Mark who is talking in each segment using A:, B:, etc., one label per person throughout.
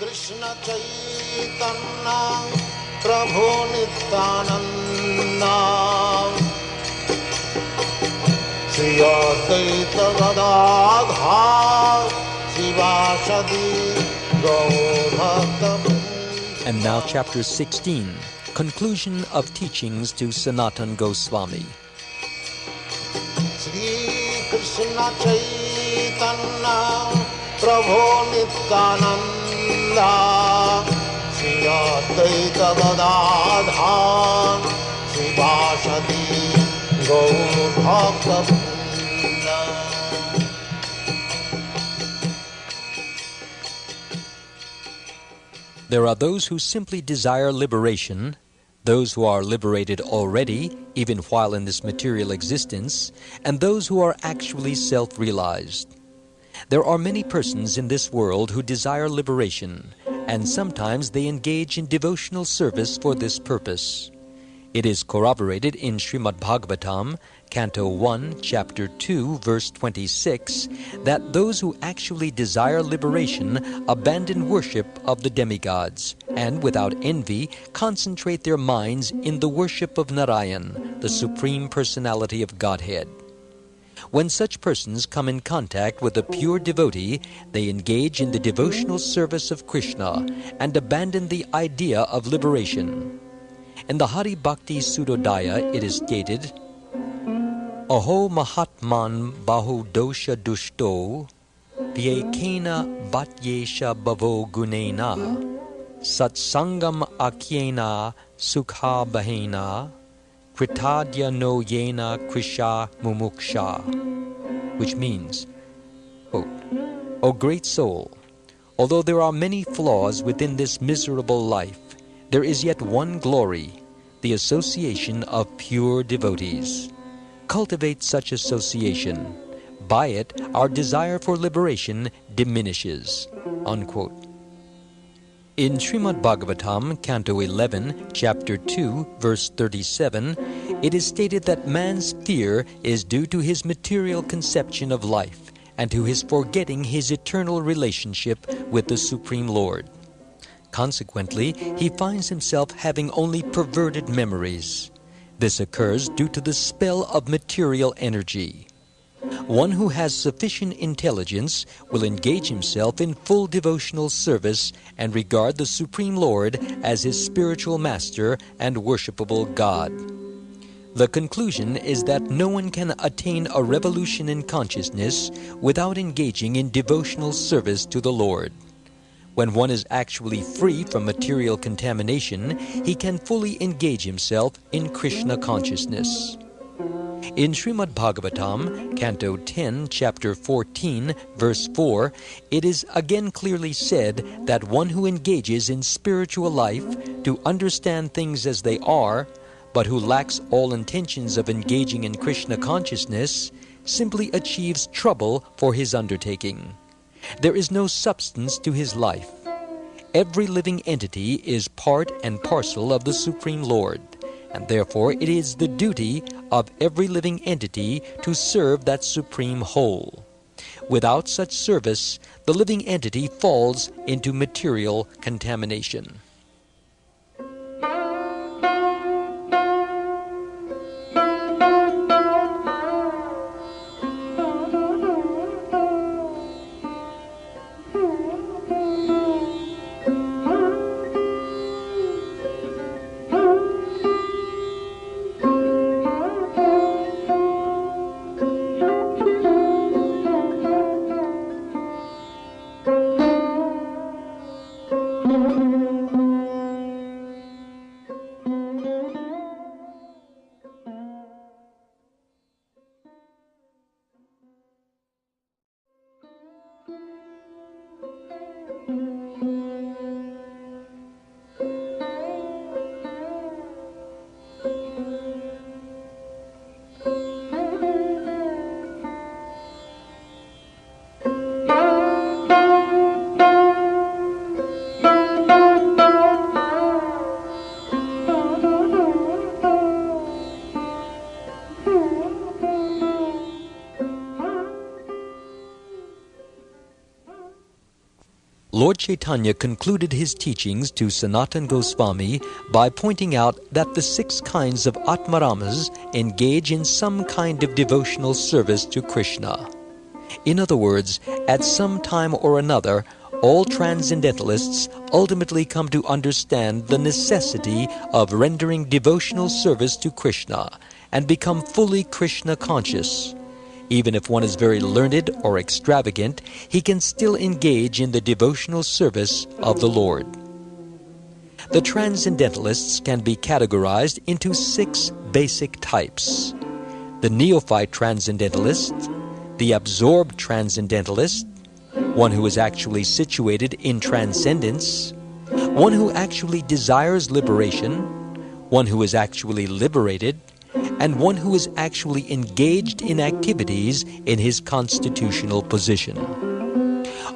A: Krishna Chaitanya Prabhu Nityananda Shri Advaita Gadadhar Shivasadi Gaur Bhakta.
B: And now chapter 16, conclusion of teachings to Sanatan Goswami.
A: Shri Krishna Chaitanya Prabhu Nityananda Shri Advaita Gadadhar Shivasadi Gaur Bhakta.
B: There are those who simply desire liberation, those who are liberated already, even while in this material existence, and those who are actually self-realized. There are many persons in this world who desire liberation, and sometimes they engage in devotional service for this purpose. It is corroborated in Srimad Bhagavatam, Canto 1, Chapter 2, verse 26, that those who actually desire liberation abandon worship of the demigods, and without envy concentrate their minds in the worship of Narayan, the Supreme Personality of Godhead. When such persons come in contact with a pure devotee, they engage in the devotional service of Krishna and abandon the idea of liberation. In the Hari Bhakti Sudodaya, it is stated, Aho Mahatman Bahu Dosha Dushto Vyekena Bhatyesha Bhavo Gunena Satsangam Akyena Sukha Bahena Kritadya no Yena Krisha Mumuksha, which means, quote, O great soul, although there are many flaws within this miserable life, there is yet one glory, the association of pure devotees. Cultivate such association. By it, our desire for liberation diminishes. Unquote. In Srimad Bhagavatam, Canto 11, Chapter 2, verse 37, it is stated that man's fear is due to his material conception of life and to his forgetting his eternal relationship with the Supreme Lord. Consequently, he finds himself having only perverted memories. This occurs due to the spell of material energy. One who has sufficient intelligence will engage himself in full devotional service and regard the Supreme Lord as his spiritual master and worshipable God. The conclusion is that no one can attain a revolution in consciousness without engaging in devotional service to the Lord. When one is actually free from material contamination, he can fully engage himself in Krishna consciousness. In Srimad Bhagavatam, Canto 10, Chapter 14, verse 4, it is again clearly said that one who engages in spiritual life to understand things as they are, but who lacks all intentions of engaging in Krishna consciousness, simply achieves trouble for his undertaking. There is no substance to his life. Every living entity is part and parcel of the Supreme Lord, and therefore it is the duty of every living entity to serve that supreme whole. Without such service, the living entity falls into material contamination. Lord Chaitanya concluded his teachings to Sanatana Goswami by pointing out that the 6 kinds of Atmaramas engage in some kind of devotional service to Krishna. In other words, at some time or another, all transcendentalists ultimately come to understand the necessity of rendering devotional service to Krishna and become fully Krishna conscious. Even if one is very learned or extravagant, he can still engage in the devotional service of the Lord. The transcendentalists can be categorized into 6 basic types: the neophyte transcendentalist, the absorbed transcendentalist, one who is actually situated in transcendence, one who actually desires liberation, one who is actually liberated, and one who is actually engaged in activities in his constitutional position.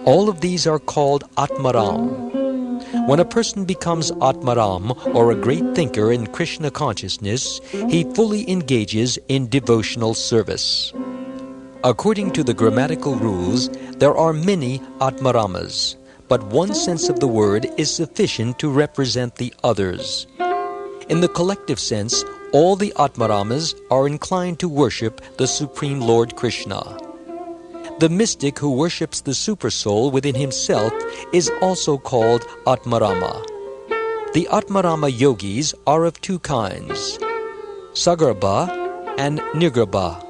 B: All of these are called Atmaram. When a person becomes Atmaram, or a great thinker in Krishna consciousness, he fully engages in devotional service. According to the grammatical rules, there are many Atmaramas, but one sense of the word is sufficient to represent the others. In the collective sense, all the Atmaramas are inclined to worship the Supreme Lord Krishna. The mystic who worships the Supersoul within himself is also called Atmarama. The Atmarama yogis are of 2 kinds, Sagarbha and Nirgarbha.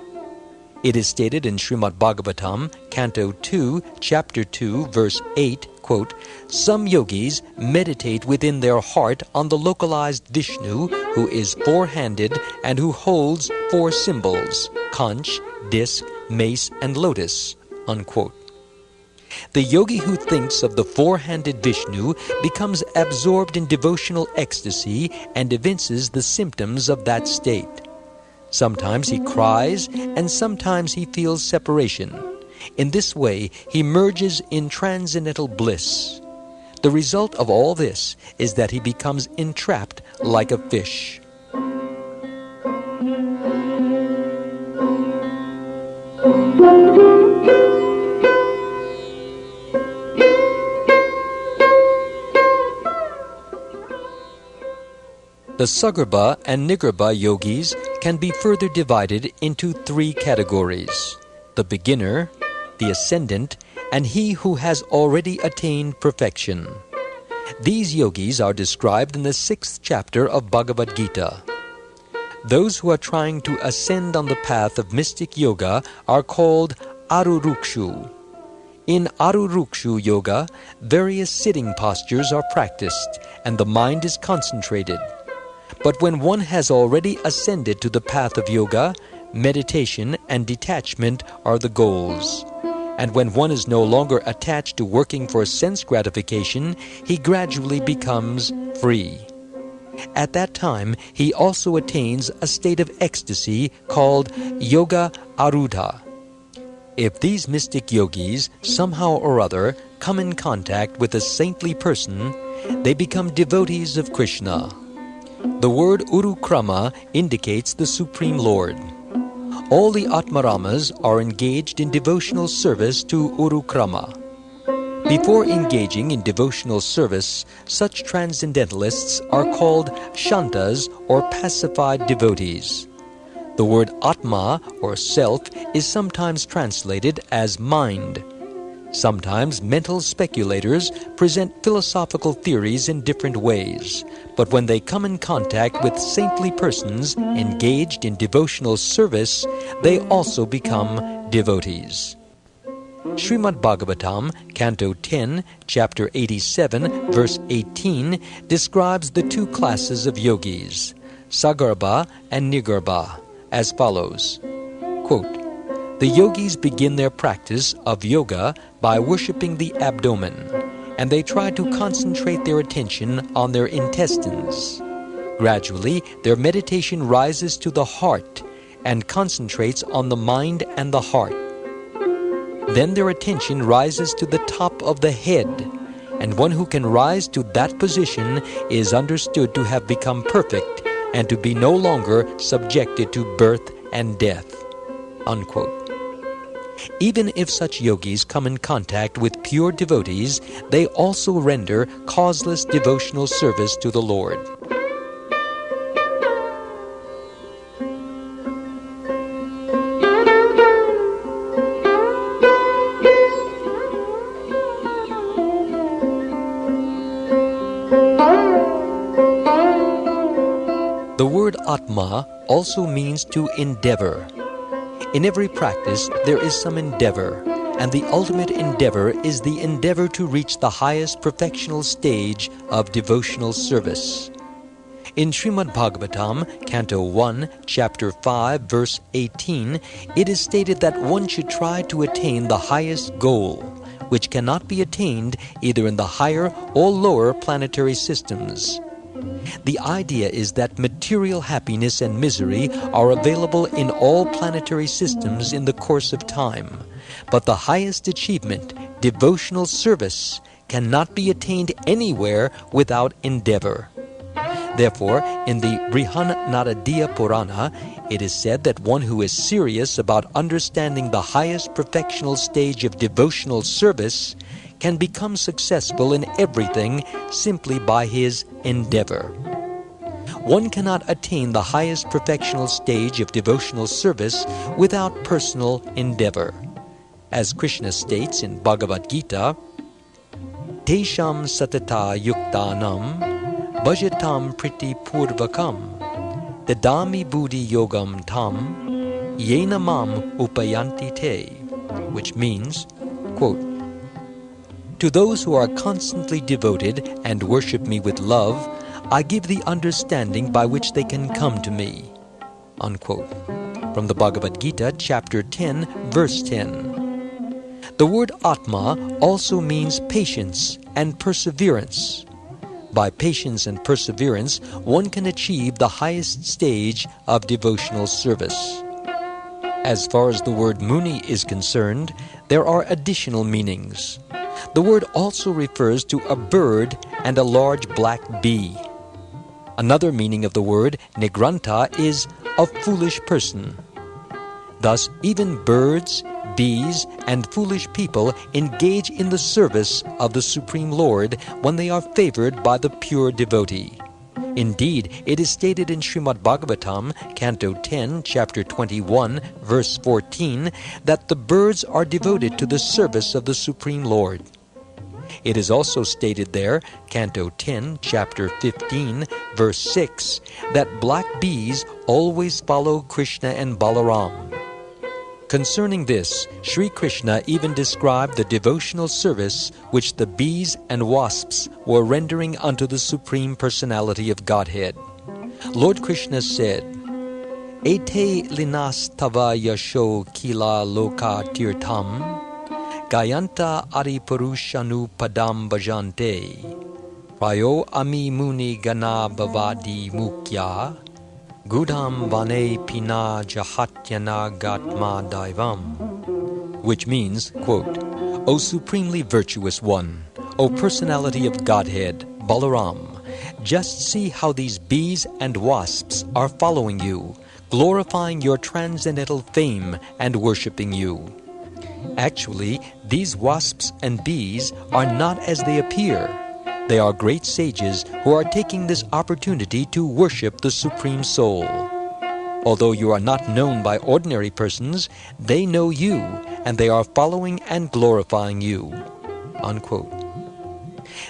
B: It is stated in Srimad Bhagavatam, Canto 2, Chapter 2, Verse 8, quote, "Some yogis meditate within their heart on the localized Vishnu, who is 4-handed and who holds 4 symbols, conch, disc, mace, and lotus," unquote. The yogi who thinks of the 4-handed Vishnu becomes absorbed in devotional ecstasy and evinces the symptoms of that state. Sometimes he cries, and sometimes he feels separation. In this way, he merges in transcendental bliss. The result of all this is that he becomes entrapped like a fish. The Sagarbha and Nirgarbha yogis can be further divided into 3 categories: the beginner, the ascendant, and he who has already attained perfection. These yogis are described in the 6th chapter of Bhagavad Gita. Those who are trying to ascend on the path of mystic yoga are called Arurukshu. In Arurukshu yoga, various sitting postures are practiced, and the mind is concentrated. But when one has already ascended to the path of yoga, meditation and detachment are the goals. And when one is no longer attached to working for sense gratification, he gradually becomes free. At that time, he also attains a state of ecstasy called Yoga Arudha. If these mystic yogis somehow or other come in contact with a saintly person, they become devotees of Krishna. The word Urukrama indicates the Supreme Lord. All the Atmaramas are engaged in devotional service to Urukrama. Before engaging in devotional service, such transcendentalists are called Shantas or pacified devotees. The word Atma or self is sometimes translated as mind. Sometimes mental speculators present philosophical theories in different ways, but when they come in contact with saintly persons engaged in devotional service, they also become devotees. Srimad Bhagavatam, Canto 10, Chapter 87, Verse 18, describes the 2 classes of yogis, Sagarbha and Nirgarbha, as follows, quote, "The yogis begin their practice of yoga by worshipping the abdomen, and they try to concentrate their attention on their intestines. Gradually, their meditation rises to the heart and concentrates on the mind and the heart. Then their attention rises to the top of the head, and one who can rise to that position is understood to have become perfect and to be no longer subjected to birth and death." Unquote. Even if such yogis come in contact with pure devotees, they also render causeless devotional service to the Lord. The word Atma also means to endeavor. In every practice, there is some endeavor, and the ultimate endeavor is the endeavor to reach the highest perfectional stage of devotional service. In Srimad Bhagavatam, Canto 1, Chapter 5, Verse 18, it is stated that one should try to attain the highest goal, which cannot be attained either in the higher or lower planetary systems. The idea is that material happiness and misery are available in all planetary systems in the course of time, but the highest achievement, devotional service, cannot be attained anywhere without endeavor. Therefore, in the Brihanaradiya Purana, it is said that one who is serious about understanding the highest perfectional stage of devotional service can become successful in everything simply by his endeavor. One cannot attain the highest perfectional stage of devotional service without personal endeavor. As Krishna states in Bhagavad Gita, Tesham satata yuktanam bhajatam priti purvakam dadami buddhi yogam tam yena mam upayanti te, which means, quote, to those who are constantly devoted and worship me with love, I give the understanding by which they can come to me. Unquote. From the Bhagavad Gita, Chapter 10, Verse 10. The word Atma also means patience and perseverance. By patience and perseverance, one can achieve the highest stage of devotional service. As far as the word Muni is concerned, there are additional meanings. The word also refers to a bird and a large black bee. Another meaning of the word Nigranta is a foolish person. Thus, even birds, bees, and foolish people engage in the service of the Supreme Lord when they are favored by the pure devotee. Indeed, it is stated in Srimad Bhagavatam, Canto 10, Chapter 21, Verse 14, that the birds are devoted to the service of the Supreme Lord. It is also stated there, Canto 10, Chapter 15, Verse 6, that black bees always follow Krishna and Balaram. Concerning this, Sri Krishna even described the devotional service which the bees and wasps were rendering unto the Supreme Personality of Godhead. Lord Krishna said, Ete linas tava yasho kila loka tirtam Gayanta Aripurushanu Padam Bhajante Prayo Ami Muni Gana Bhavadi Mukya Gudam Vane Pina Jahatyana Gatma Daivam, which means, quote, O supremely virtuous one, O personality of Godhead, Balaram, just see how these bees and wasps are following you, glorifying your transcendental fame and worshipping you. Actually, these wasps and bees are not as they appear. They are great sages who are taking this opportunity to worship the Supreme Soul. Although you are not known by ordinary persons, they know you, and they are following and glorifying you. Unquote.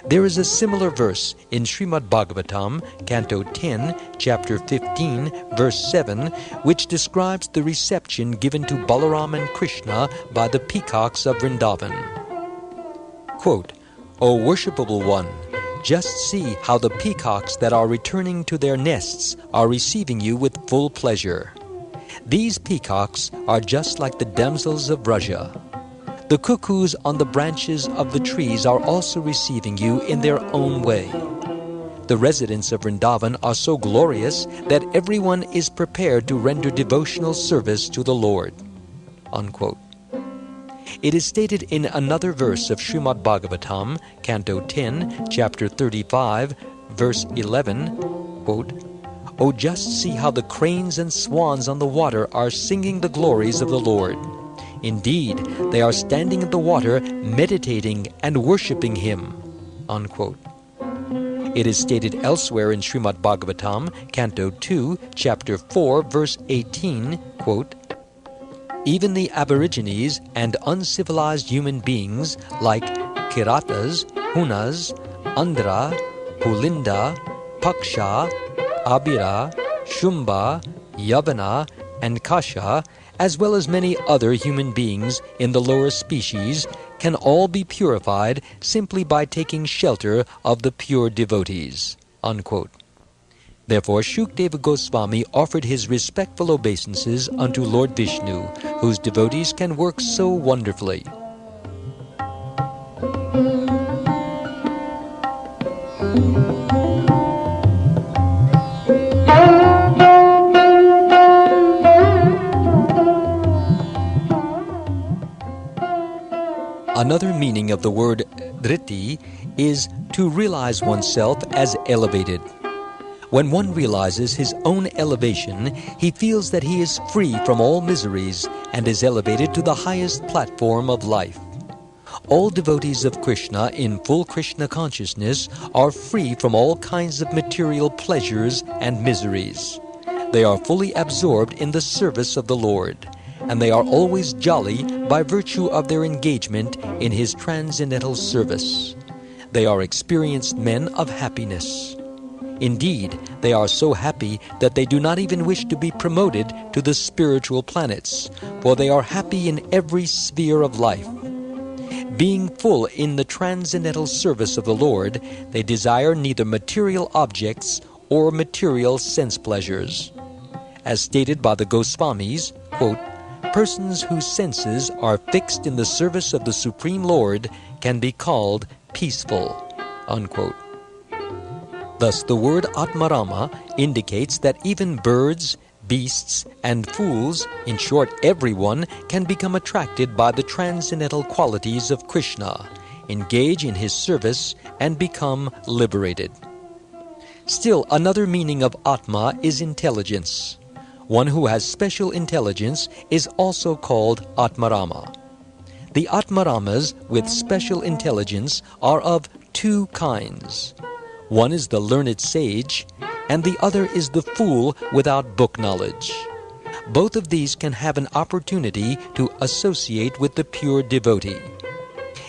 B: There is a similar verse in Srimad Bhagavatam, Canto 10, Chapter 15, Verse 7, which describes the reception given to Balaram and Krishna by the peacocks of Vrindavan. Quote, O worshipable one, just see how the peacocks that are returning to their nests are receiving you with full pleasure. These peacocks are just like the damsels of Vraja. The cuckoos on the branches of the trees are also receiving you in their own way. The residents of Vrindavan are so glorious that everyone is prepared to render devotional service to the Lord. Unquote. It is stated in another verse of Srimad Bhagavatam, Canto 10, Chapter 35, Verse 11, quote, O just see how the cranes and swans on the water are singing the glories of the Lord. Indeed, they are standing at the water, meditating and worshipping him." Unquote. It is stated elsewhere in Srimad Bhagavatam, Canto 2, Chapter 4, Verse 18, quote, "Even the aborigines and uncivilized human beings like Kiratas, Hunas, Andhra, Pulinda, Paksha, Abira, Shumba, Yavana, and Kasha, as well as many other human beings in the lower species, can all be purified simply by taking shelter of the pure devotees." Unquote. Therefore, Shukdeva Goswami offered his respectful obeisances unto Lord Vishnu, whose devotees can work so wonderfully. Another meaning of the word dhriti is to realize oneself as elevated. When one realizes his own elevation, he feels that he is free from all miseries and is elevated to the highest platform of life. All devotees of Krishna in full Krishna consciousness are free from all kinds of material pleasures and miseries. They are fully absorbed in the service of the Lord, and they are always jolly by virtue of their engagement in his transcendental service. They are experienced men of happiness. Indeed, they are so happy that they do not even wish to be promoted to the spiritual planets, for they are happy in every sphere of life. Being full in the transcendental service of the Lord, they desire neither material objects or material sense pleasures. As stated by the Goswamis, quote, "Persons whose senses are fixed in the service of the Supreme Lord can be called peaceful." Unquote. Thus, the word Atmarama indicates that even birds, beasts, and fools, in short everyone, can become attracted by the transcendental qualities of Krishna, engage in his service, and become liberated. Still, another meaning of Atma is intelligence. One who has special intelligence is also called Atmarama. The Atmaramas with special intelligence are of two kinds. One is the learned sage, and the other is the fool without book knowledge. Both of these can have an opportunity to associate with the pure devotee.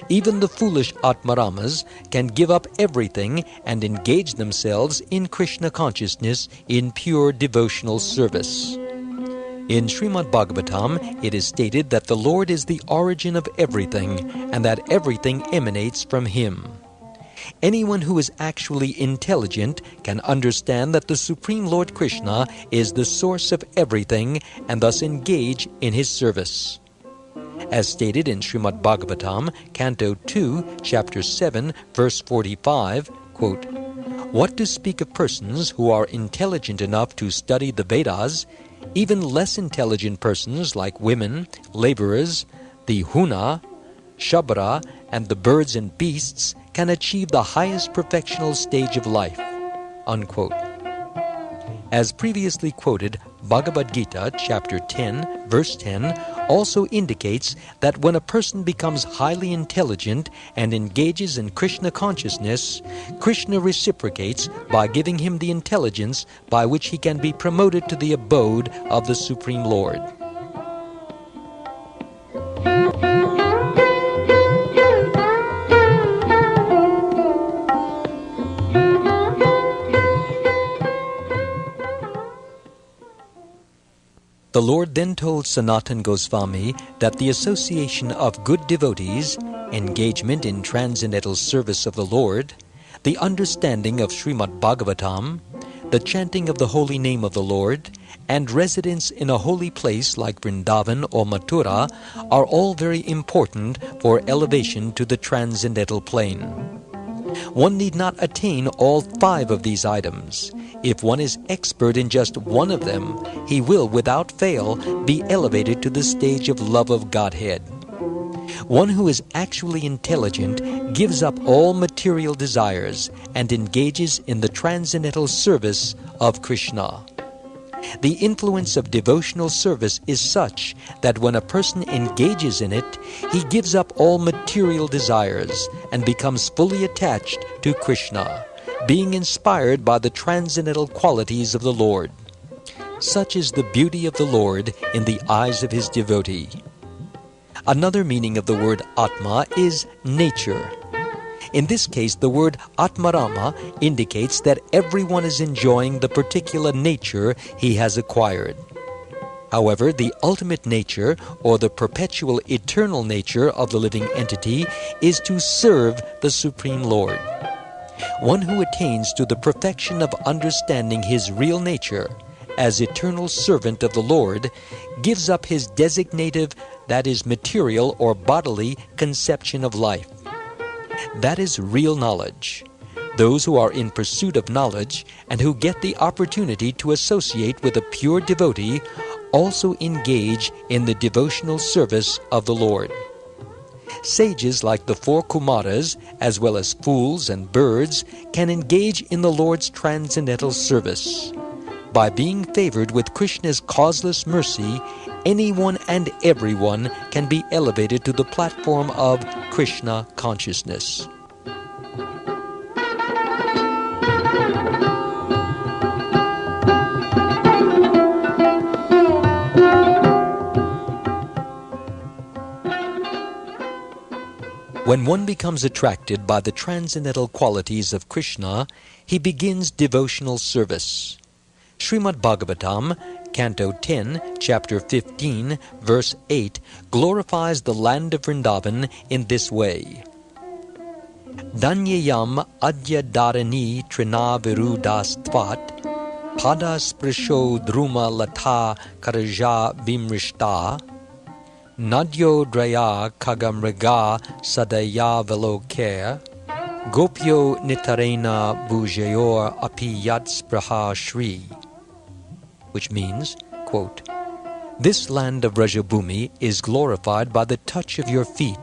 B: Even the foolish Atmaramas can give up everything and engage themselves in Krishna consciousness in pure devotional service. In Srimad Bhagavatam, it is stated that the Lord is the origin of everything and that everything emanates from him. Anyone who is actually intelligent can understand that the Supreme Lord Krishna is the source of everything and thus engage in his service. As stated in Srimad Bhagavatam, Canto 2, Chapter 7, Verse 45, quote, "What to speak of persons who are intelligent enough to study the Vedas, even less intelligent persons like women, laborers, the Huna, Shabara, and the birds and beasts can achieve the highest perfectional stage of life." Unquote. As previously quoted, Bhagavad Gita, chapter 10, verse 10, also indicates that when a person becomes highly intelligent and engages in Krishna consciousness, Krishna reciprocates by giving him the intelligence by which he can be promoted to the abode of the Supreme Lord. The Lord then told Sanatan Goswami that the association of good devotees, engagement in transcendental service of the Lord, the understanding of Srimad Bhagavatam, the chanting of the holy name of the Lord, and residence in a holy place like Vrindavan or Mathura are all very important for elevation to the transcendental plane. One need not attain all 5 of these items. If one is expert in just one of them, he will, without fail, be elevated to the stage of love of Godhead. One who is actually intelligent gives up all material desires and engages in the transcendental service of Krishna. The influence of devotional service is such that when a person engages in it, he gives up all material desires and becomes fully attached to Krishna, being inspired by the transcendental qualities of the Lord. Such is the beauty of the Lord in the eyes of his devotee. Another meaning of the word Atma is nature. In this case, the word Atmarama indicates that everyone is enjoying the particular nature he has acquired. However, the ultimate nature, or the perpetual eternal nature of the living entity, is to serve the Supreme Lord. One who attains to the perfection of understanding his real nature as eternal servant of the Lord gives up his designative, that is material or bodily, conception of life. That is real knowledge. Those who are in pursuit of knowledge and who get the opportunity to associate with a pure devotee also engage in the devotional service of the Lord. Sages like the 4 Kumaras, as well as fools and birds, can engage in the Lord's transcendental service. By being favored with Krishna's causeless mercy, anyone and everyone can be elevated to the platform of Krishna consciousness. When one becomes attracted by the transcendental qualities of Krishna, he begins devotional service. Srimad Bhagavatam, Canto 10, Chapter 15, Verse 8, glorifies the land of Vrindavan in this way. Danyayam adya dharani trinavirudastvat padasprisho druma latha karaja bimrishta nadyo draya kagamriga sadaya velokaya gopyo nitarena bhujayor api yatspraha shri, which means, quote, "This land of Rajabhumi is glorified by the touch of your feet.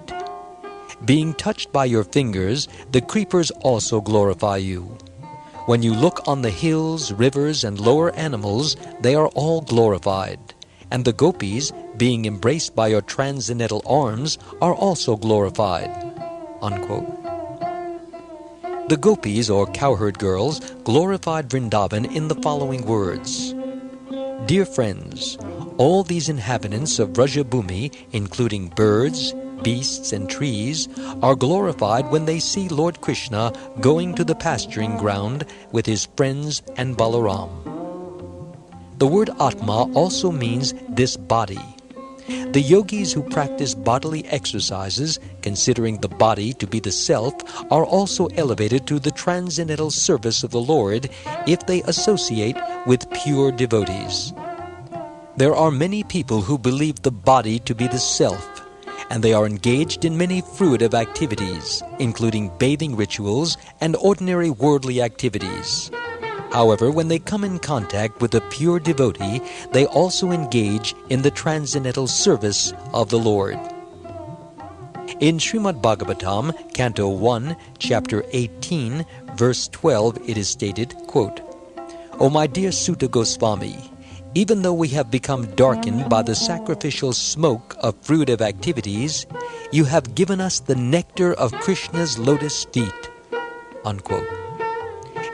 B: Being touched by your fingers, the creepers also glorify you. When you look on the hills, rivers, and lower animals, they are all glorified. And the gopis, being embraced by your transcendental arms, are also glorified." Unquote. The gopis, or cowherd girls, glorified Vrindavan in the following words. Dear friends, all these inhabitants of Rajabhumi, including birds, beasts, and trees, are glorified when they see Lord Krishna going to the pasturing ground with his friends and Balaram. The word Atma also means this body. The yogis who practice bodily exercises, considering the body to be the self, are also elevated to the transcendental service of the Lord if they associate with pure devotees. There are many people who believe the body to be the self, and they are engaged in many fruitive activities, including bathing rituals and ordinary worldly activities. However, when they come in contact with a pure devotee, they also engage in the transcendental service of the Lord. In Srimad Bhagavatam, Canto 1, Chapter 18, Verse 12, it is stated, quote, "O my dear Sutta Goswami, even though we have become darkened by the sacrificial smoke of fruitive activities, you have given us the nectar of Krishna's lotus feet." Unquote.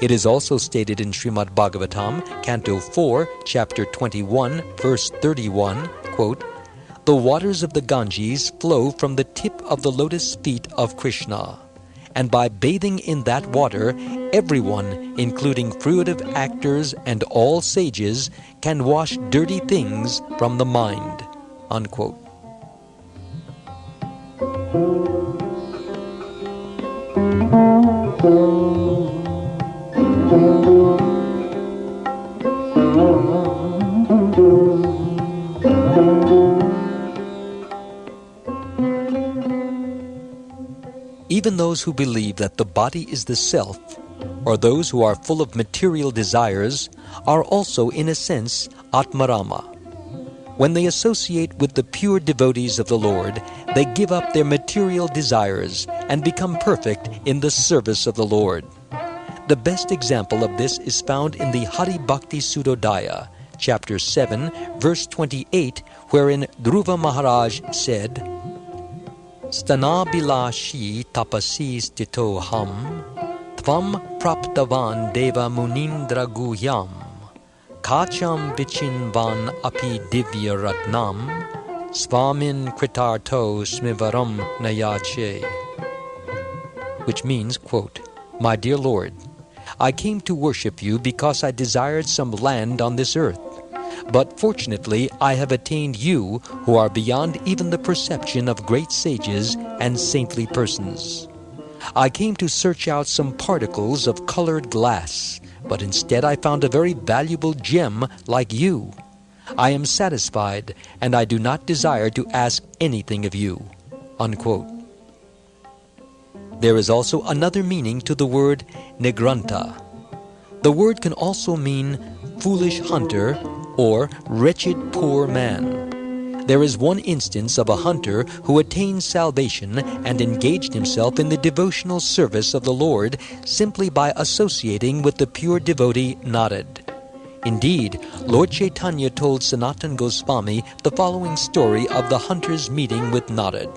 B: It is also stated in Srimad Bhagavatam, Canto 4, Chapter 21, Verse 31, quote, "The waters of the Ganges flow from the tip of the lotus feet of Krishna, and by bathing in that water, everyone, including fruitive actors and all sages, can wash dirty things from the mind." Unquote. Even those who believe that the body is the self, or those who are full of material desires, are also, in a sense, Atmarama. When they associate with the pure devotees of the Lord, they give up their material desires and become perfect in the service of the Lord. The best example of this is found in the Hari Bhakti Sudodaya, chapter 7, verse 28, wherein Dhruva Maharaj said, Stanabilashi tapasi stito ham, tvam praptavan deva munindra guhyam, kacham vichinvan api divya ratnam, svamin kritarto smivaram nayache. Which means, quote, My dear Lord, I came to worship you because I desired some land on this earth. But fortunately I have attained you, who are beyond even the perception of great sages and saintly persons. I came to search out some particles of colored glass, but instead I found a very valuable gem like you. I am satisfied, and I do not desire to ask anything of you. Unquote. There is also another meaning to the word Nigranta. The word can also mean foolish hunter or wretched poor man. There is one instance of a hunter who attained salvation and engaged himself in the devotional service of the Lord simply by associating with the pure devotee Narad. Indeed, Lord Chaitanya told Sanatana Goswami the following story of the hunter's meeting with Narad.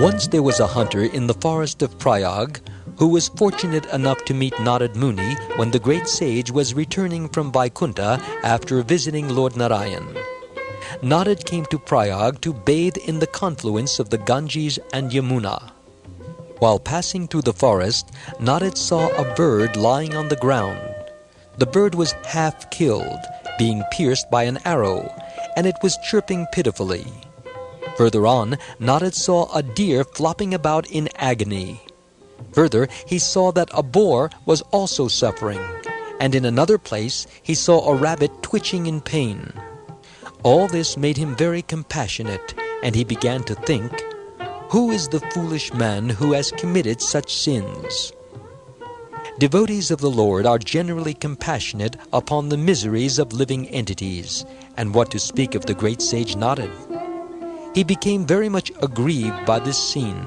B: Once there was a hunter in the forest of Prayag who was fortunate enough to meet Narad Muni when the great sage was returning from Vaikuntha after visiting Lord Narayan. Narad came to Prayag to bathe in the confluence of the Ganges and Yamuna. While passing through the forest, Narad saw a bird lying on the ground. The bird was half killed, being pierced by an arrow, and it was chirping pitifully. Further on, Narad saw a deer flopping about in agony. Further, he saw that a boar was also suffering, and in another place he saw a rabbit twitching in pain. All this made him very compassionate, and he began to think, Who is the foolish man who has committed such sins? Devotees of the Lord are generally compassionate upon the miseries of living entities, and what to speak of the great sage Narad? He became very much aggrieved by this scene,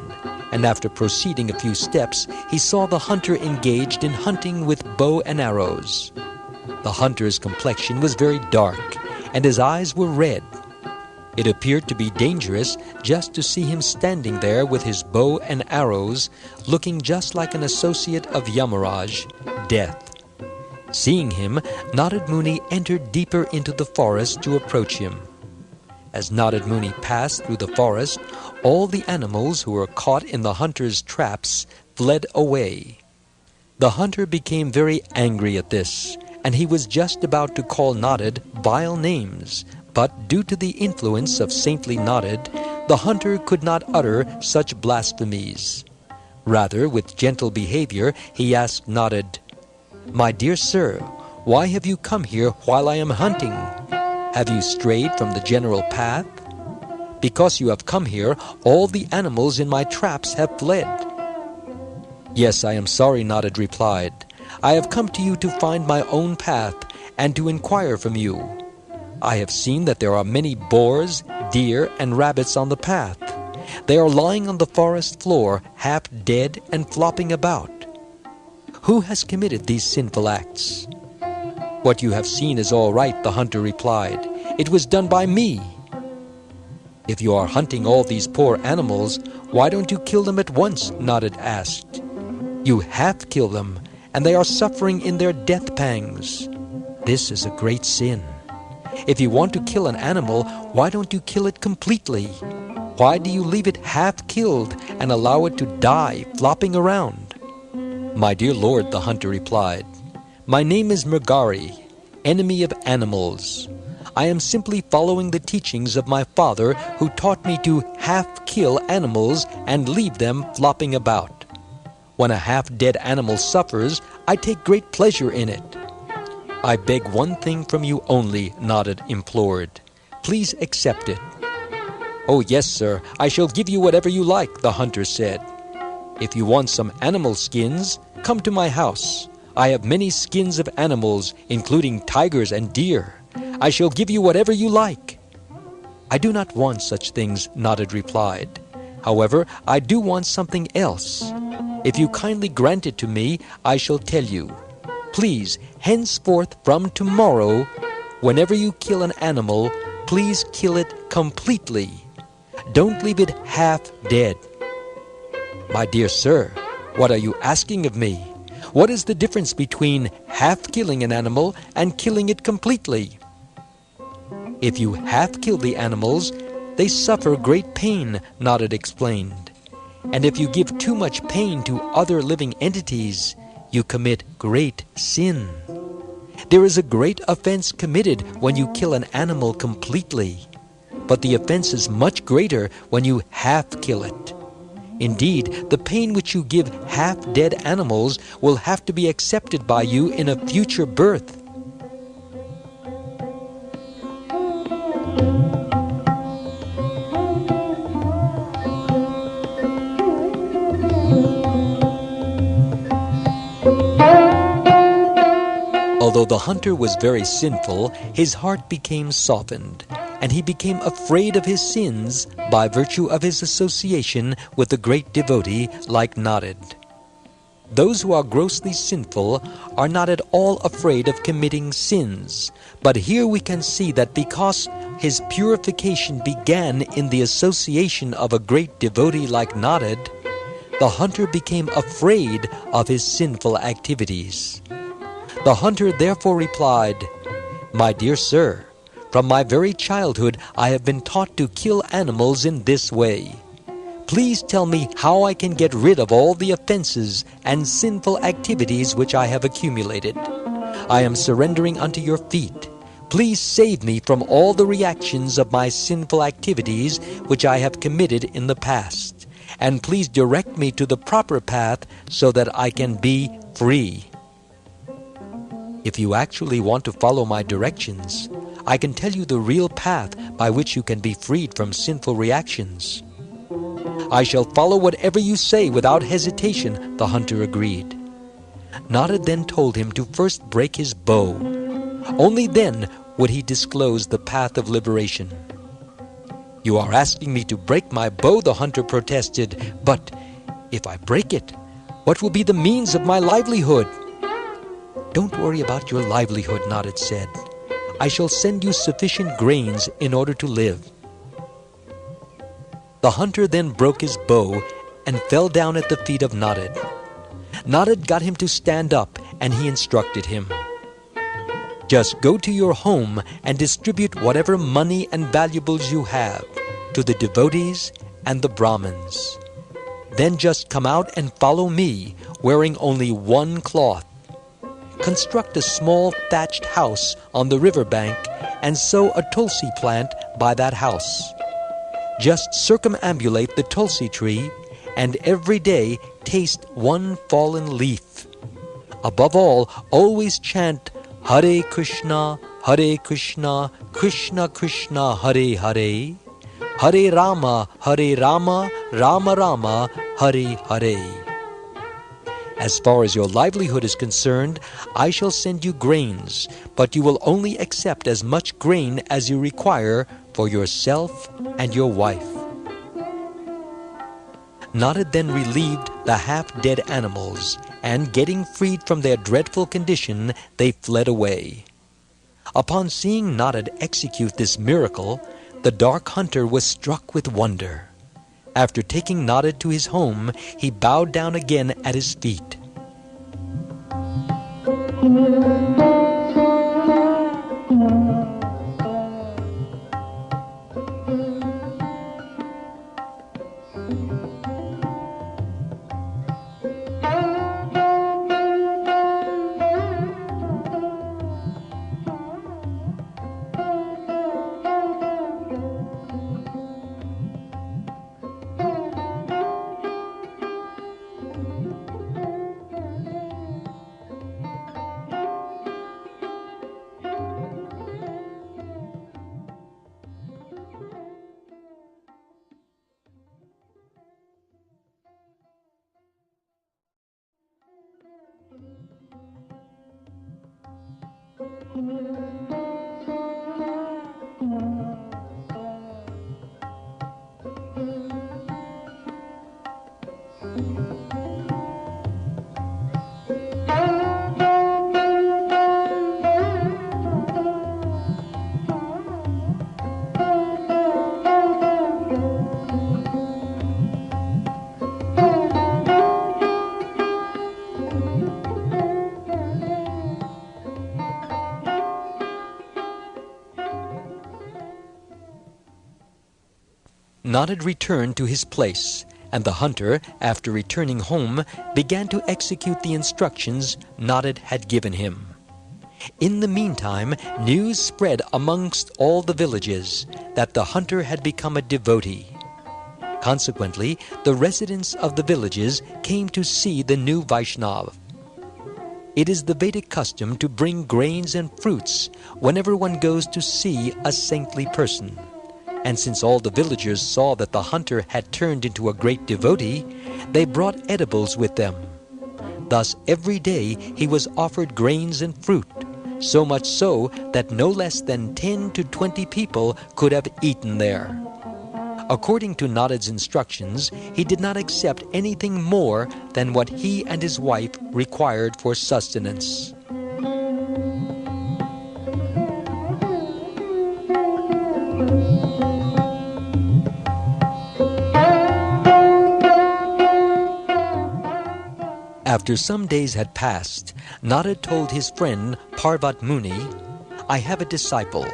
B: and after proceeding a few steps, he saw the hunter engaged in hunting with bow and arrows. The hunter's complexion was very dark, and his eyes were red. It appeared to be dangerous just to see him standing there with his bow and arrows, looking just like an associate of Yamaraj, Death. Seeing him, Narad Muni entered deeper into the forest to approach him. As Narad Muni passed through the forest, all the animals who were caught in the hunter's traps fled away. The hunter became very angry at this, and he was just about to call Narad vile names, but due to the influence of saintly Narad, the hunter could not utter such blasphemies. Rather, with gentle behavior, he asked Narad, My dear sir, why have you come here while I am hunting? Have you strayed from the general path? Because you have come here, all the animals in my traps have fled. Yes, I am sorry, Narad replied. I have come to you to find my own path and to inquire from you. I have seen that there are many boars, deer, and rabbits on the path. They are lying on the forest floor, half dead and flopping about. Who has committed these sinful acts? What you have seen is all right, the hunter replied. It was done by me. If you are hunting all these poor animals, why don't you kill them at once? Narad asked. You have killed them, and they are suffering in their death pangs. This is a great sin. If you want to kill an animal, why don't you kill it completely? Why do you leave it half killed and allow it to die flopping around? My dear Lord, the hunter replied, my name is Mrgari, enemy of animals. I am simply following the teachings of my father, who taught me to half-kill animals and leave them flopping about. When a half-dead animal suffers, I take great pleasure in it. I beg one thing from you only, Narad implored. Please accept it. Oh yes, sir, I shall give you whatever you like, the hunter said. If you want some animal skins, come to my house. I have many skins of animals, including tigers and deer. I shall give you whatever you like. "I do not want such things," Narad replied. "However, I do want something else. If you kindly grant it to me, I shall tell you. Please, henceforth from tomorrow, whenever you kill an animal, please kill it completely. Don't leave it half dead." "My dear sir, what are you asking of me? What is the difference between half killing an animal and killing it completely?" "If you half kill the animals, they suffer great pain," Narad explained. "And if you give too much pain to other living entities, you commit great sin. There is a great offense committed when you kill an animal completely, but the offense is much greater when you half kill it. Indeed, the pain which you give half-dead animals will have to be accepted by you in a future birth." Although the hunter was very sinful, his heart became softened, and he became afraid of his sins by virtue of his association with a great devotee like Narad. Those who are grossly sinful are not at all afraid of committing sins, but here we can see that because his purification began in the association of a great devotee like Narad, the hunter became afraid of his sinful activities. The hunter therefore replied, "My dear sir, from my very childhood I have been taught to kill animals in this way. Please tell me how I can get rid of all the offenses and sinful activities which I have accumulated. I am surrendering unto your feet. Please save me from all the reactions of my sinful activities which I have committed in the past, and please direct me to the proper path so that I can be free." If you actually want to follow my directions, I can tell you the real path by which you can be freed from sinful reactions. "I shall follow whatever you say without hesitation," the hunter agreed. Narad then told him to first break his bow. Only then would he disclose the path of liberation. "You are asking me to break my bow," the hunter protested, "but if I break it, what will be the means of my livelihood?" "Don't worry about your livelihood," Narad said. "I shall send you sufficient grains in order to live." The hunter then broke his bow and fell down at the feet of Narad. Narad got him to stand up, and he instructed him, "Just go to your home and distribute whatever money and valuables you have to the devotees and the Brahmins. Then just come out and follow me, wearing only one cloth. Construct a small thatched house on the river bank and sow a tulsi plant by that house. Just circumambulate the tulsi tree and every day taste one fallen leaf. Above all, always chant Hare Krishna, Krishna Krishna, Hare Hare, Hare Rama, Rama Rama, Hare Hare. As far as your livelihood is concerned, I shall send you grains, but you will only accept as much grain as you require for yourself and your wife." Narad then relieved the half-dead animals, and getting freed from their dreadful condition, they fled away. Upon seeing Narad execute this miracle, the dark hunter was struck with wonder. After taking Narad to his home, he bowed down again at his feet. Narad returned to his place, and the hunter, after returning home, began to execute the instructions Narad had given him. In the meantime, news spread amongst all the villages that the hunter had become a devotee. Consequently, the residents of the villages came to see the new Vaishnava. It is the Vedic custom to bring grains and fruits whenever one goes to see a saintly person. And since all the villagers saw that the hunter had turned into a great devotee, they brought edibles with them. Thus every day he was offered grains and fruit, so much so that no less than 10 to 20 people could have eaten there. According to Narad's instructions, he did not accept anything more than what he and his wife required for sustenance. After some days had passed, Narad told his friend Parvat Muni, "I have a disciple.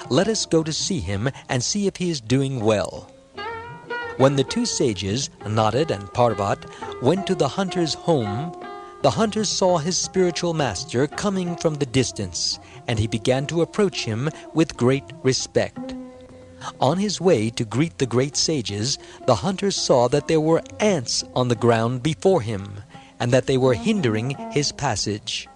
B: Let us go to see him and see if he is doing well." When the two sages, Narad and Parvat, went to the hunter's home, the hunter saw his spiritual master coming from the distance, and he began to approach him with great respect. On his way to greet the great sages, the hunter saw that there were ants on the ground before him, and that they were hindering his passage.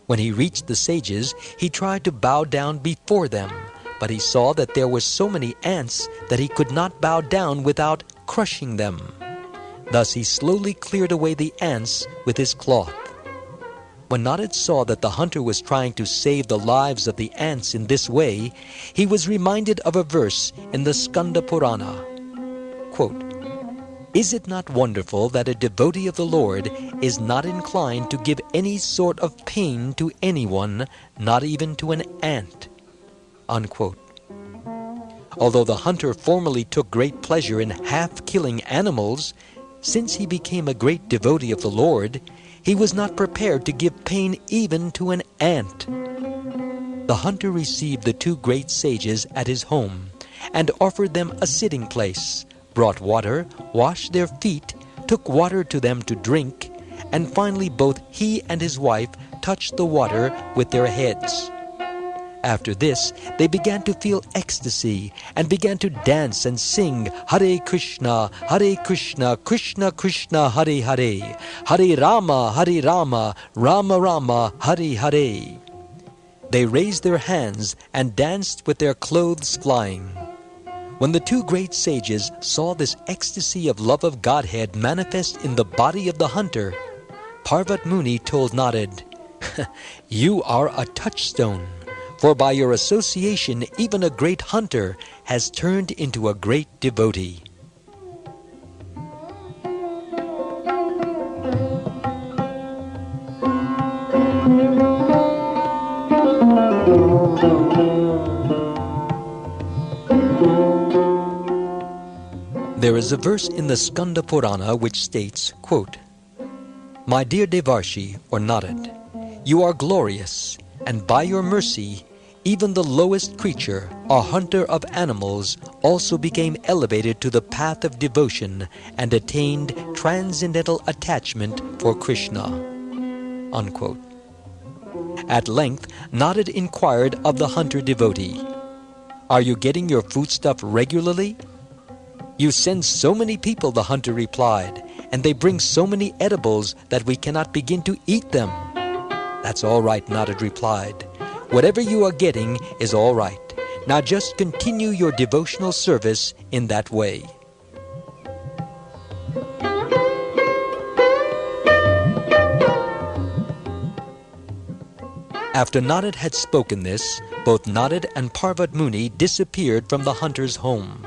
B: When he reached the sages, he tried to bow down before them, but he saw that there were so many ants that he could not bow down without crushing them. Thus he slowly cleared away the ants with his cloth. When Narad saw that the hunter was trying to save the lives of the ants in this way, he was reminded of a verse in the Skanda Purana. Quote, "Is it not wonderful that a devotee of the Lord is not inclined to give any sort of pain to anyone, not even to an ant?" Unquote. Although the hunter formerly took great pleasure in half-killing animals, since he became a great devotee of the Lord, he was not prepared to give pain even to an ant. The hunter received the two great sages at his home and offered them a sitting place, brought water, washed their feet, took water to them to drink, and finally both he and his wife touched the water with their heads. After this, they began to feel ecstasy and began to dance and sing Hare Krishna, Krishna Krishna, Hare Hare, Hare Rama, Rama Rama, Hare Hare. They raised their hands and danced with their clothes flying. When the two great sages saw this ecstasy of love of Godhead manifest in the body of the hunter, Parvat Muni told Narad, "You are a touchstone, for by your association even a great hunter has turned into a great devotee." There is a verse in the Skanda Purana which states, quote, "My dear Devarshi, or Narad, you are glorious, and by your mercy, even the lowest creature, a hunter of animals, also became elevated to the path of devotion and attained transcendental attachment for Krishna." Unquote. At length, Narad inquired of the hunter devotee, "Are you getting your foodstuff regularly?" "You send so many people," the hunter replied, "and they bring so many edibles that we cannot begin to eat them." "That's all right," Narad replied. "Whatever you are getting is all right. Now just continue your devotional service in that way." After Narad had spoken this, both Narad and Parvat Muni disappeared from the hunter's home.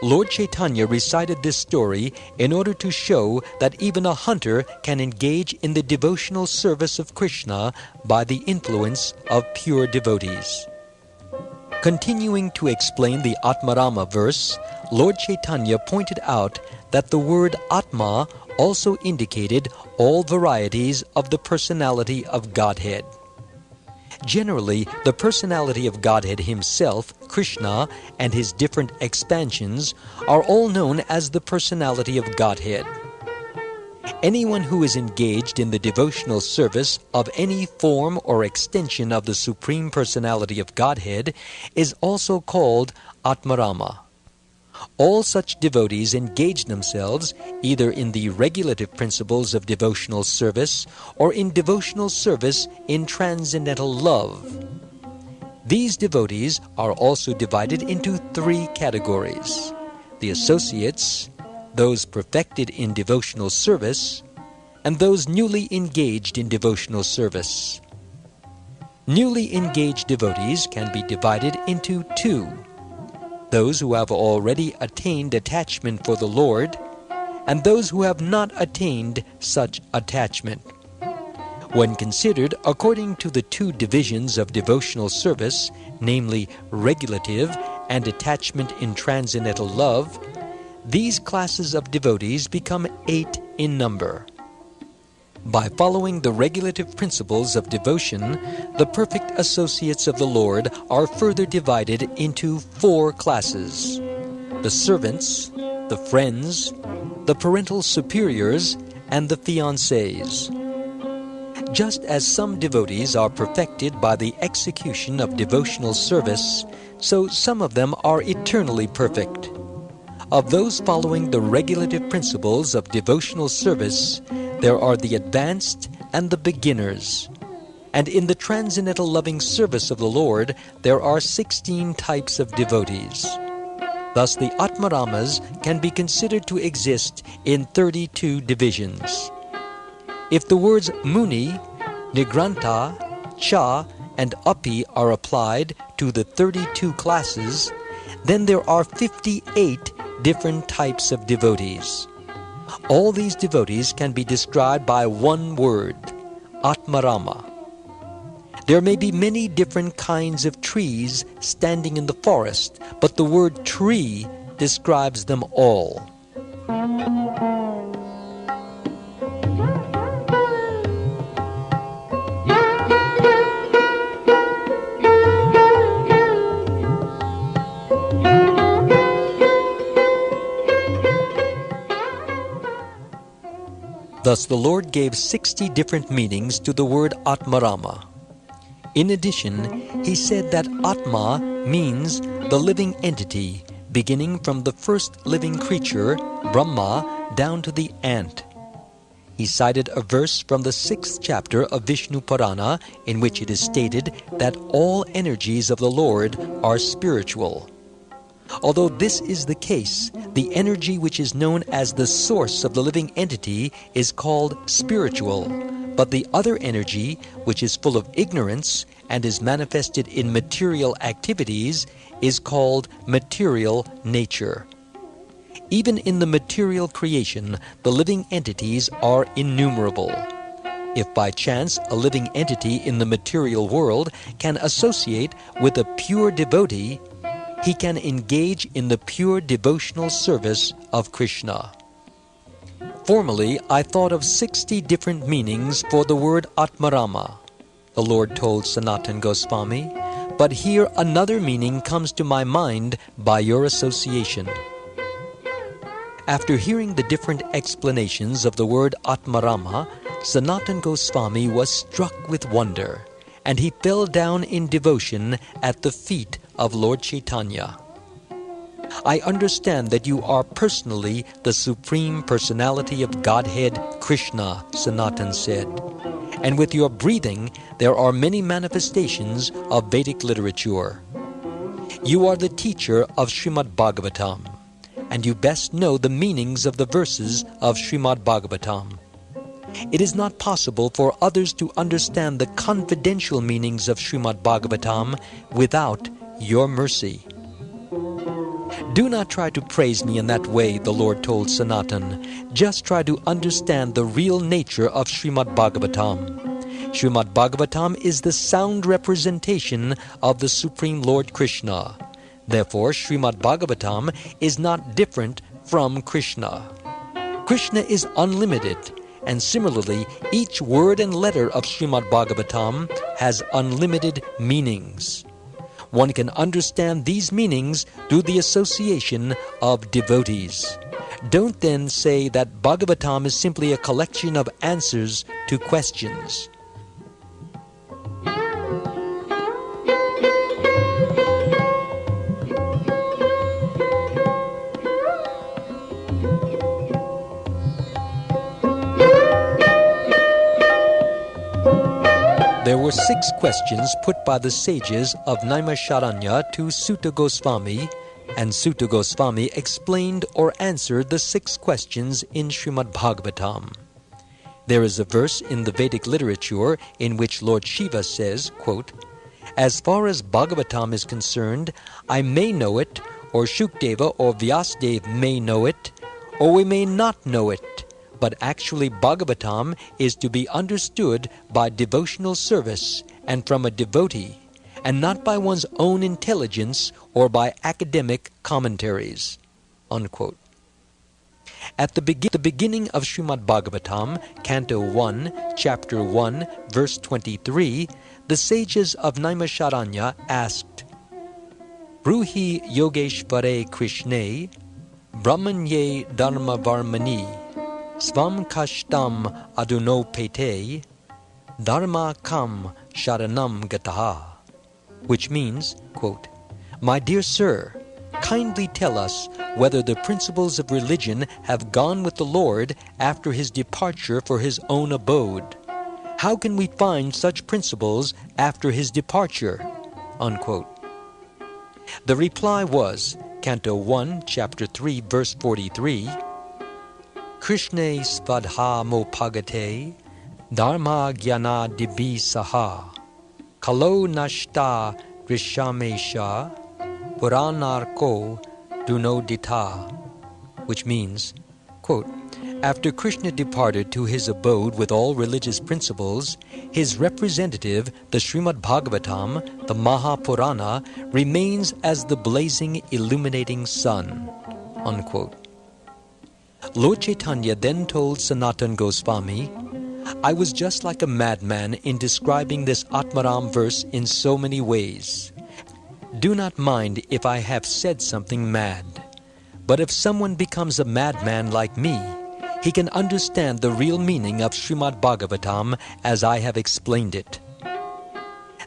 B: Lord Chaitanya recited this story in order to show that even a hunter can engage in the devotional service of Krishna by the influence of pure devotees. Continuing to explain the Atmarama verse, Lord Chaitanya pointed out that the word Atma also indicated all varieties of the personality of Godhead. Generally, the personality of Godhead himself, Krishna, and his different expansions are all known as the personality of Godhead. Anyone who is engaged in the devotional service of any form or extension of the Supreme Personality of Godhead is also called Atmarama. All such devotees engage themselves either in the regulative principles of devotional service or in devotional service in transcendental love. These devotees are also divided into three categories: the associates, those perfected in devotional service, and those newly engaged in devotional service. Newly engaged devotees can be divided into two: those who have already attained attachment for the Lord, and those who have not attained such attachment. When considered according to the two divisions of devotional service, namely regulative and attachment in transcendental love, these classes of devotees become 8 in number. By following the regulative principles of devotion, the perfect associates of the Lord are further divided into 4 classes: the servants, the friends, the parental superiors, and the fiancés. Just as some devotees are perfected by the execution of devotional service, so some of them are eternally perfect. Of those following the regulative principles of devotional service, there are the advanced and the beginners. And in the transcendental loving service of the Lord, there are 16 types of devotees. Thus the Atmaramas can be considered to exist in 32 divisions. If the words Muni, Nigranta, Cha, and Api are applied to the 32 classes, then there are 58 different types of devotees. All these devotees can be described by one word: Atmarama. There may be many different kinds of trees standing in the forest, but the word tree describes them all. Thus the Lord gave 60 different meanings to the word Atmarama. In addition, he said that Atma means the living entity, beginning from the first living creature, Brahma, down to the ant. He cited a verse from the 6th chapter of Vishnu Purana, in which it is stated that all energies of the Lord are spiritual. Although this is the case, the energy which is known as the source of the living entity is called spiritual, but the other energy, which is full of ignorance and is manifested in material activities, is called material nature. Even in the material creation, the living entities are innumerable. If by chance a living entity in the material world can associate with a pure devotee, he can engage in the pure devotional service of Krishna. Formerly, I thought of 60 different meanings for the word Atmarama, the Lord told Sanatana Goswami, but here another meaning comes to my mind by your association. After hearing the different explanations of the word Atmarama, Sanatana Goswami was struck with wonder, and he fell down in devotion at the feet of Lord Chaitanya. I understand that you are personally the Supreme Personality of Godhead, Krishna, Sanatana said. And with your breathing, there are many manifestations of Vedic literature. You are the teacher of Srimad Bhagavatam, and you best know the meanings of the verses of Srimad Bhagavatam. It is not possible for others to understand the confidential meanings of Srimad Bhagavatam without your mercy. Do not try to praise me in that way, the Lord told Sanatana. Just try to understand the real nature of Srimad Bhagavatam. Srimad Bhagavatam is the sound representation of the Supreme Lord Krishna. Therefore, Srimad Bhagavatam is not different from Krishna. Krishna is unlimited, And similarly, each word and letter of Srimad Bhagavatam has unlimited meanings. One can understand these meanings through the association of devotees. Don't then say that Bhagavatam is simply a collection of answers to questions. There were 6 questions put by the sages of Naimisharanya to Sutta Goswami, and Sutta Goswami explained or answered the 6 questions in Srimad Bhagavatam. There is a verse in the Vedic literature in which Lord Shiva says, quote, "As far as Bhagavatam is concerned, I may know it, or Shukdeva or Vyasadeva may know it, or we may not know it. But actually Bhagavatam is to be understood by devotional service and from a devotee, and not by one's own intelligence or by academic commentaries." Unquote. At the beginning of Srimad Bhagavatam, Canto 1, Chapter 1, Verse 23, the sages of Naimisharanya asked, "Bruhi Yogeshvare Krishne, Brahmanye Dharma Varmani, Svam Kashtam Adunopete, Dharma Kam Sharanam Gataha," which means, quote, "My dear sir, kindly tell us whether the principles of religion have gone with the Lord after his departure for his own abode. How can we find such principles after his departure?" Unquote. The reply was, Canto 1, Chapter 3, Verse 43, "Krishne svadha mopagate, dharma jnana dibi saha, kalo nashta drishamesha, puranarko dunodita," which means, quote, "After Krishna departed to his abode with all religious principles, his representative, the Srimad Bhagavatam, the Mahapurana, remains as the blazing, illuminating sun." Unquote. Lord Chaitanya then told Sanatana Goswami, "I was just like a madman in describing this Atmaram verse in so many ways. Do not mind if I have said something mad. But if someone becomes a madman like me, he can understand the real meaning of Srimad Bhagavatam as I have explained it."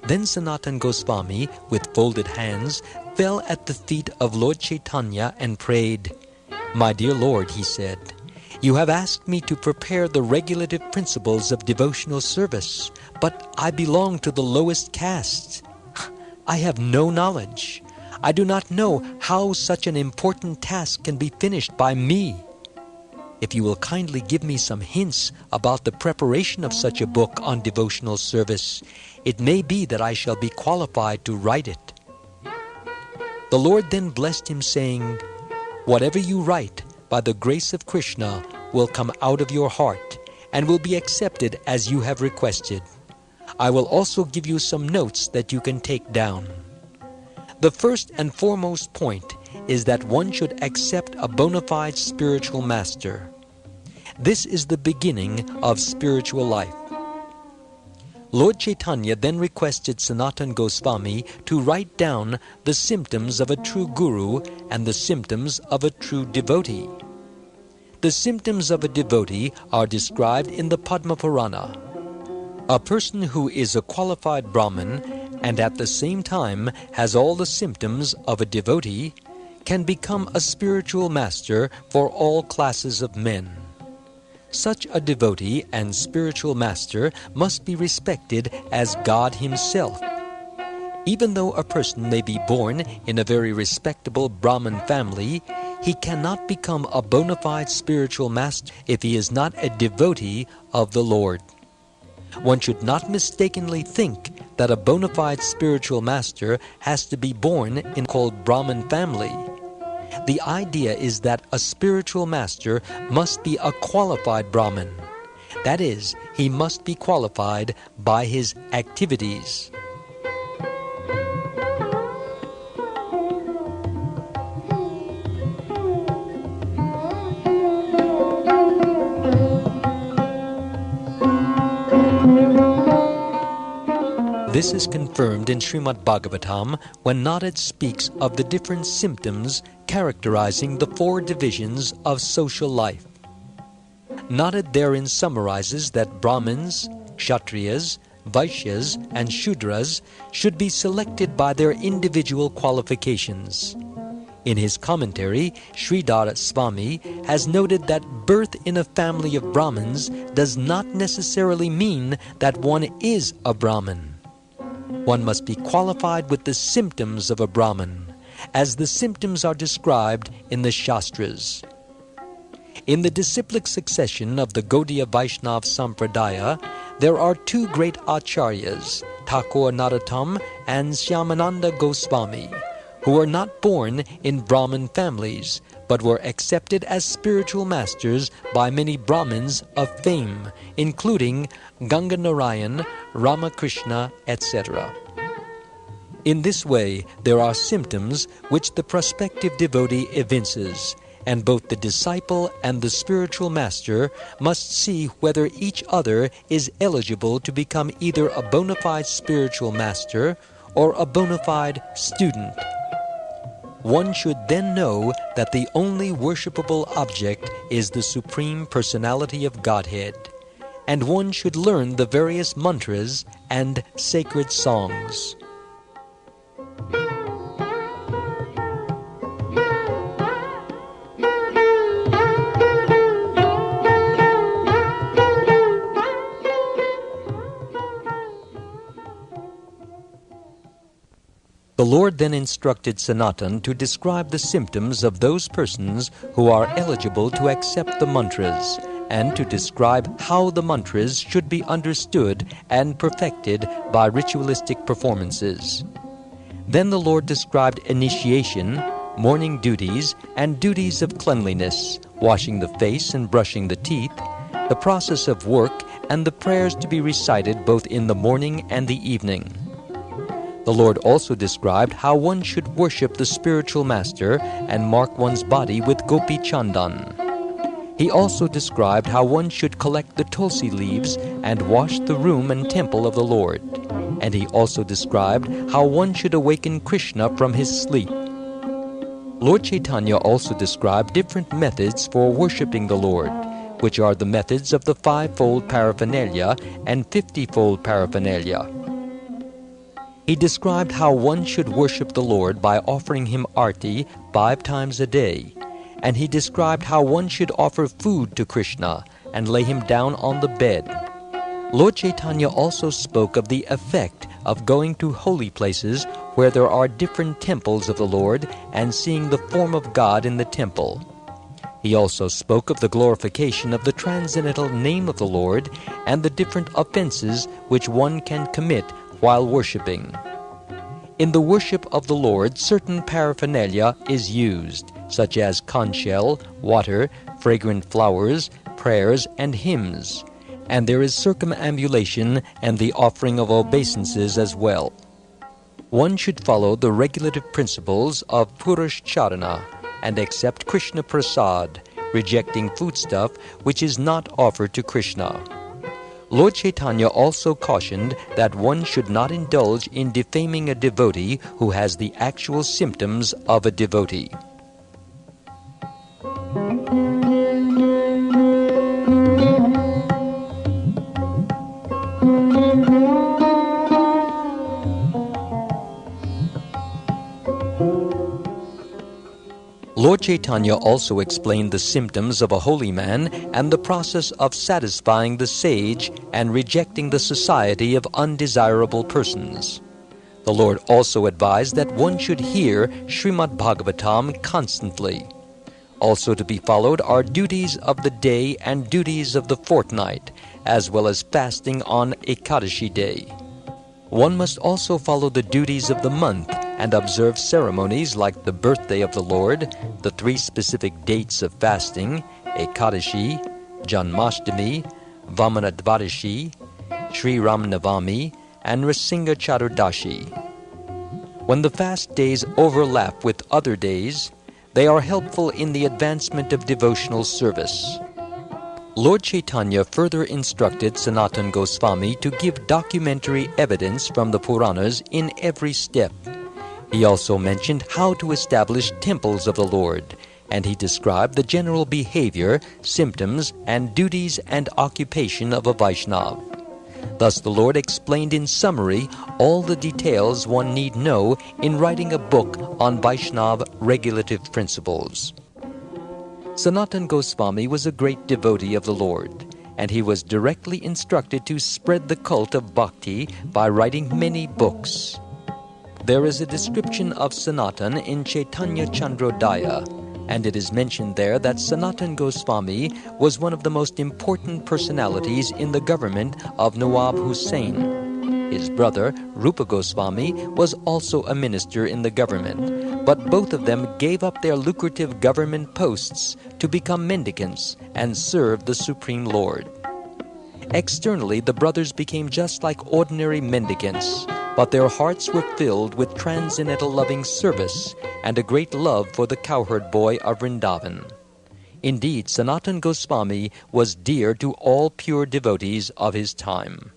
B: Then Sanatana Goswami, with folded hands, fell at the feet of Lord Chaitanya and prayed. "My dear Lord," he said, "you have asked me to prepare the regulative principles of devotional service, but I belong to the lowest caste. I have no knowledge. I do not know how such an important task can be finished by me. If you will kindly give me some hints about the preparation of such a book on devotional service, it may be that I shall be qualified to write it." The Lord then blessed him, saying, "Whatever you write, by the grace of Krishna, will come out of your heart and will be accepted as you have requested. I will also give you some notes that you can take down. The first and foremost point is that one should accept a bona fide spiritual master. This is the beginning of spiritual life." Lord Chaitanya then requested Sanatana Goswami to write down the symptoms of a true guru and the symptoms of a true devotee. The symptoms of a devotee are described in the Padma Purana. A person who is a qualified Brahmin and at the same time has all the symptoms of a devotee can become a spiritual master for all classes of men. Such a devotee and spiritual master must be respected as God himself. Even though a person may be born in a very respectable Brahmin family, he cannot become a bona fide spiritual master if he is not a devotee of the Lord. One should not mistakenly think that a bona fide spiritual master has to be born in a called Brahmin family. The idea is that a spiritual master must be a qualified Brahmin. That is, he must be qualified by his activities. This is confirmed in Srimad Bhagavatam when Narad speaks of the different symptoms characterizing the 4 divisions of social life. Narad therein summarizes that Brahmins, Kshatriyas, Vaishyas, and Shudras should be selected by their individual qualifications. In his commentary, Sridhar Swami has noted that birth in a family of Brahmins does not necessarily mean that one is a Brahmin. One must be qualified with the symptoms of a Brahmin, as the symptoms are described in the Shastras. In the disciplic succession of the Gaudiya Vaishnav Sampradaya, there are 2 great acharyas, Thakur Narottam and Shyamananda Goswami, who were not born in Brahmin families, but were accepted as spiritual masters by many Brahmins of fame, including Ganga Narayan, Ramakrishna, etc. In this way, there are symptoms which the prospective devotee evinces, and both the disciple and the spiritual master must see whether each other is eligible to become either a bona fide spiritual master or a bona fide student. One should then know that the only worshipable object is the Supreme Personality of Godhead, and one should learn the various mantras and sacred songs. The Lord then instructed Sanatan to describe the symptoms of those persons who are eligible to accept the mantras, and to describe how the mantras should be understood and perfected by ritualistic performances. Then the Lord described initiation, morning duties, and duties of cleanliness, washing the face and brushing the teeth, the process of work, and the prayers to be recited both in the morning and the evening. The Lord also described how one should worship the spiritual master and mark one's body with gopi chandan. He also described how one should collect the tulsi leaves and wash the room and temple of the Lord. And he also described how one should awaken Krishna from his sleep. Lord Chaitanya also described different methods for worshipping the Lord, which are the methods of the 5-fold paraphernalia and 50-fold paraphernalia. He described how one should worship the Lord by offering him arti 5 times a day, and he described how one should offer food to Krishna and lay him down on the bed. Lord Chaitanya also spoke of the effect of going to holy places where there are different temples of the Lord and seeing the form of God in the temple. He also spoke of the glorification of the transcendental name of the Lord and the different offenses which one can commit while worshipping. In the worship of the Lord, certain paraphernalia is used, such as conch shell, water, fragrant flowers, prayers, and hymns. And there is circumambulation and the offering of obeisances as well. One should follow the regulative principles of Purush Charana and accept Krishna Prasad, rejecting foodstuff which is not offered to Krishna. Lord Chaitanya also cautioned that one should not indulge in defaming a devotee who has the actual symptoms of a devotee. Lord Chaitanya also explained the symptoms of a holy man and the process of satisfying the sage and rejecting the society of undesirable persons. The Lord also advised that one should hear Srimad Bhagavatam constantly. Also to be followed are duties of the day and duties of the fortnight, as well as fasting on Ekadashi day. One must also follow the duties of the month and observe ceremonies like the birthday of the Lord, the 3 specific dates of fasting, Ekadashi, Janmashtami, Vamana Dvadashi, Sri Ram Navami, and Rasinga Chaturdashi. When the fast days overlap with other days, they are helpful in the advancement of devotional service. Lord Chaitanya further instructed Sanatana Goswami to give documentary evidence from the Puranas in every step. He also mentioned how to establish temples of the Lord, and he described the general behavior, symptoms, and duties and occupation of a Vaishnava. Thus the Lord explained in summary all the details one need know in writing a book on Vaishnava regulative principles. Sanatana Goswami was a great devotee of the Lord, and he was directly instructed to spread the cult of bhakti by writing many books. There is a description of Sanatana in Chaitanya Chandrodaya, and it is mentioned there that Sanatana Goswami was one of the most important personalities in the government of Nawab Hussain. His brother, Rupa Goswami, was also a minister in the government, but both of them gave up their lucrative government posts to become mendicants and serve the Supreme Lord. Externally, the brothers became just like ordinary mendicants, but their hearts were filled with transcendental loving service and a great love for the cowherd boy of Vrindavan. Indeed, Sanatana Goswami was dear to all pure devotees of his time.